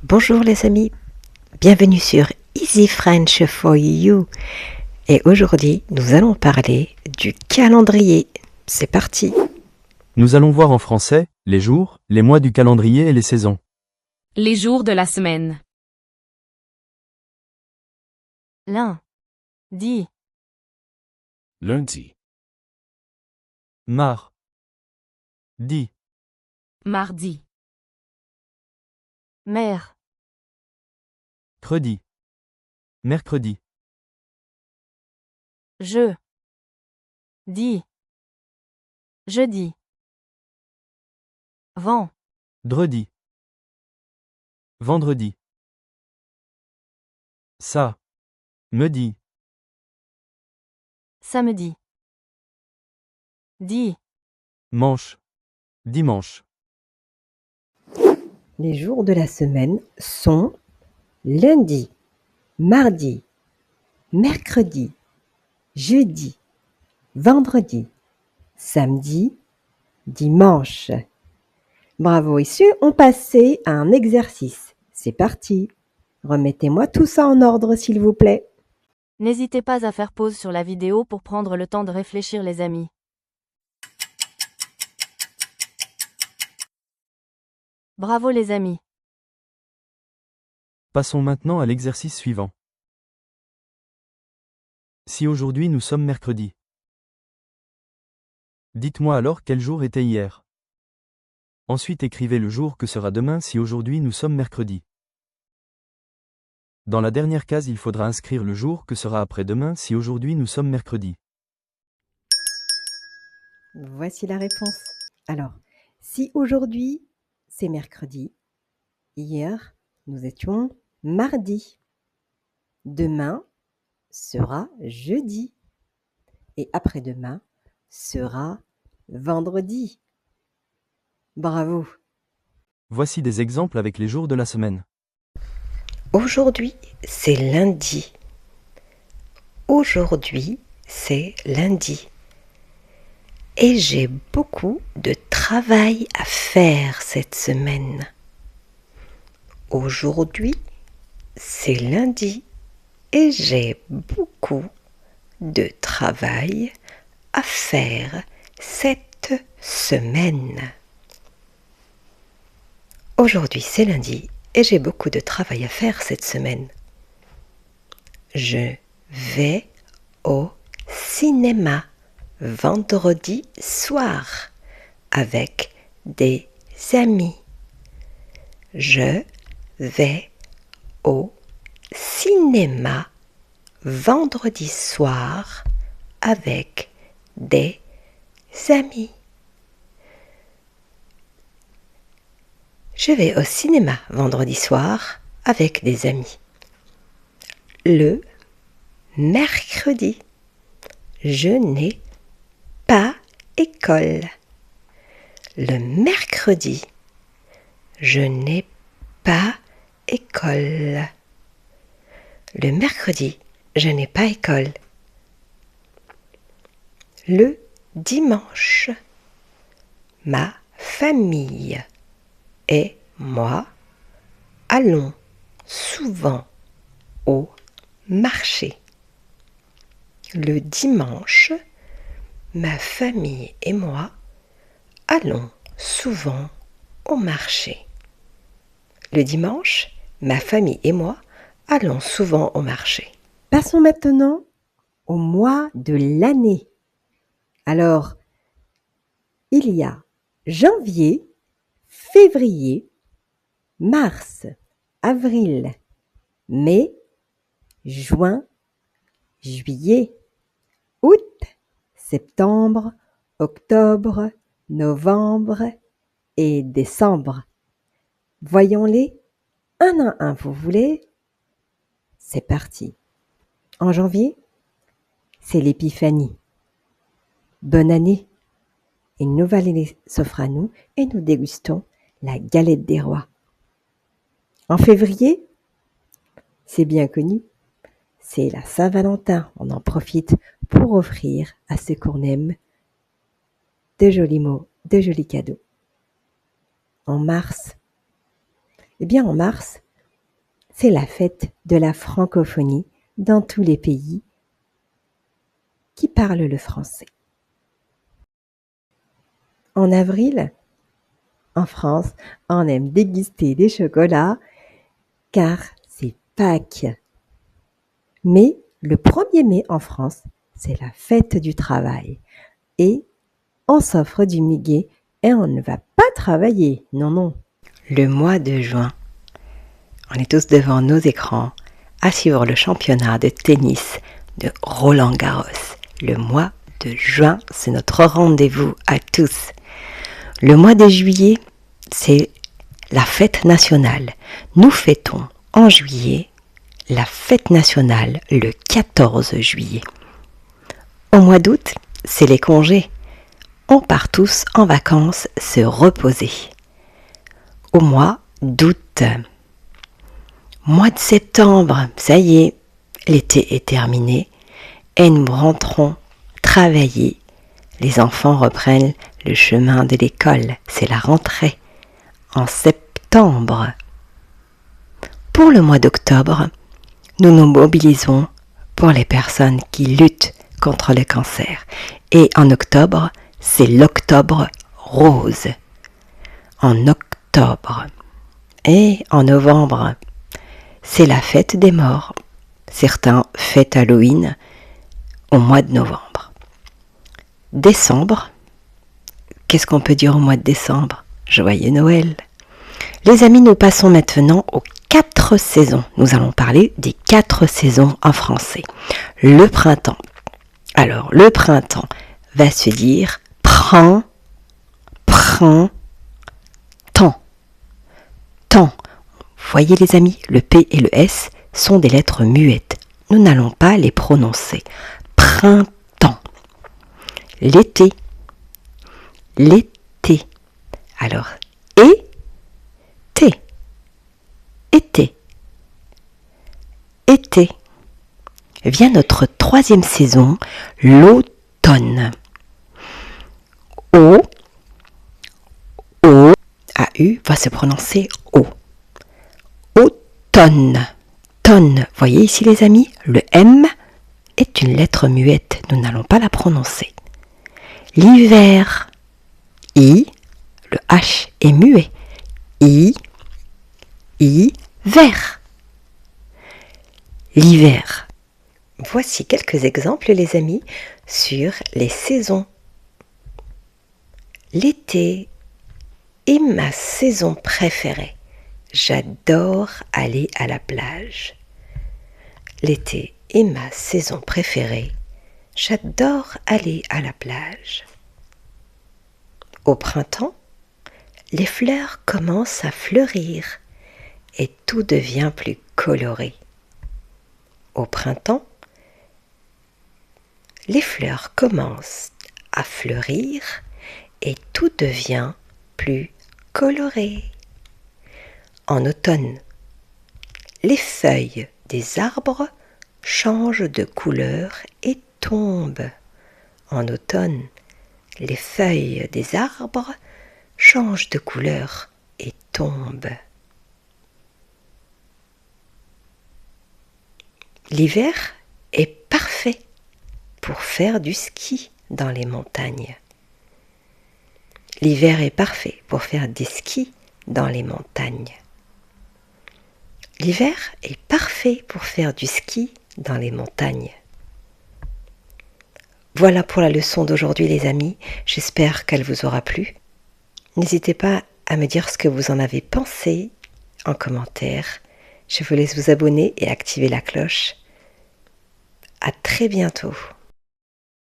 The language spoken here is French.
Bonjour les amis, bienvenue sur Easy French for You. Et aujourd'hui, nous allons parler du calendrier. C'est parti. Nous allons voir en français les jours, les mois du calendrier et les saisons. Les jours de la semaine. Lundi, Lundi, Mardi, Mardi, credi, mercredi, jeudi, dredi, vendredi, samedi, samedi, dimanche. Les jours de la semaine sont lundi, mardi, mercredi, jeudi, vendredi, samedi, dimanche. Bravo, ici on passait à un exercice. C'est parti. Remettez-moi tout ça en ordre s'il vous plaît. N'hésitez pas à faire pause sur la vidéo pour prendre le temps de réfléchir les amis. Bravo les amis. Passons maintenant à l'exercice suivant. Si aujourd'hui nous sommes mercredi, dites-moi alors quel jour était hier. Ensuite écrivez le jour que sera demain si aujourd'hui nous sommes mercredi. Dans la dernière case, il faudra inscrire le jour que sera après-demain si aujourd'hui nous sommes mercredi. Voici la réponse. Alors, si aujourd'hui c'est mercredi, hier nous étions mardi, demain sera jeudi et après-demain sera vendredi. Bravo. Voici des exemples avec les jours de la semaine. Aujourd'hui c'est lundi. Aujourd'hui c'est lundi. Et j'ai beaucoup de travail à faire cette semaine. Aujourd'hui, c'est lundi et j'ai beaucoup de travail à faire cette semaine. Aujourd'hui, c'est lundi et j'ai beaucoup de travail à faire cette semaine. Je vais au cinéma vendredi soir avec des amis. Je vais au cinéma vendredi soir avec des amis. Je vais au cinéma vendredi soir avec des amis. Le mercredi, je n'ai pas école. Le mercredi, je n'ai pas école. Le mercredi, je n'ai pas école. Le dimanche, ma famille et moi allons souvent au marché. Le dimanche, ma famille et moi allons souvent au marché. Le dimanche, ma famille et moi allons souvent au marché. Passons maintenant au mois de l'année. Alors, il y a janvier, février, mars, avril, mai, juin, juillet, août, septembre, octobre, novembre et décembre. Voyons-les un à un, vous voulez? C'est parti. En janvier, c'est l'épiphanie. Bonne année. Une nouvelle année s'offre à nous et nous dégustons la galette des rois. En février, c'est bien connu, c'est la Saint-Valentin. On en profite pour offrir à ceux qu'on aime de jolis mots, de jolis cadeaux. En mars, c'est la fête de la francophonie dans tous les pays qui parlent le français. En avril, en France, on aime déguster des chocolats car c'est Pâques. Mais le 1er mai en France, c'est la fête du travail. Et on s'offre du muguet et on ne va pas travailler, non, non. Le mois de juin, on est tous devant nos écrans à suivre le championnat de tennis de Roland-Garros. Le mois de juin, c'est notre rendez-vous à tous. Le mois de juillet, c'est la fête nationale. Nous fêtons en juillet la fête nationale le 14 juillet. Au mois d'août, c'est les congés. On part tous en vacances se reposer. Au mois d'août. Mois de septembre, ça y est, l'été est terminé et nous rentrons travailler. Les enfants reprennent le chemin de l'école, c'est la rentrée en septembre. Pour le mois d'octobre, nous nous mobilisons pour les personnes qui luttent contre le cancer. Et en octobre, c'est l'octobre rose. En octobre. Et en novembre, c'est la fête des morts. Certains fêtent Halloween au mois de novembre. Décembre, qu'est-ce qu'on peut dire au mois de décembre? Joyeux Noël! Les amis, nous passons maintenant aux 4 saisons. Nous allons parler des 4 saisons en français. Le printemps. Alors, le printemps va se dire temps. Temps. Voyez les amis, le P et le S sont des lettres muettes. Nous n'allons pas les prononcer. Printemps. L'été. Alors, été. Vient notre 3e saison, l'automne. A-U va se prononcer O. Automne. Tonne. Voyez ici les amis, le M est une lettre muette. Nous n'allons pas la prononcer. L'hiver. I. Le H est muet. Vert. L'hiver. Voici quelques exemples, les amis, sur les saisons. L'été est ma saison préférée. J'adore aller à la plage. L'été est ma saison préférée. J'adore aller à la plage. Au printemps, les fleurs commencent à fleurir et tout devient plus coloré. Au printemps, les fleurs commencent à fleurir et tout devient plus coloré. En automne, les feuilles des arbres changent de couleur et tombent. En automne, les feuilles des arbres changent de couleur et tombent. L'hiver est parfait pour faire du ski dans les montagnes. L'hiver est parfait pour faire des skis dans les montagnes. L'hiver est parfait pour faire du ski dans les montagnes. Voilà pour la leçon d'aujourd'hui les amis, j'espère qu'elle vous aura plu. N'hésitez pas à me dire ce que vous en avez pensé en commentaire. Je vous laisse vous abonner et activer la cloche. À très bientôt.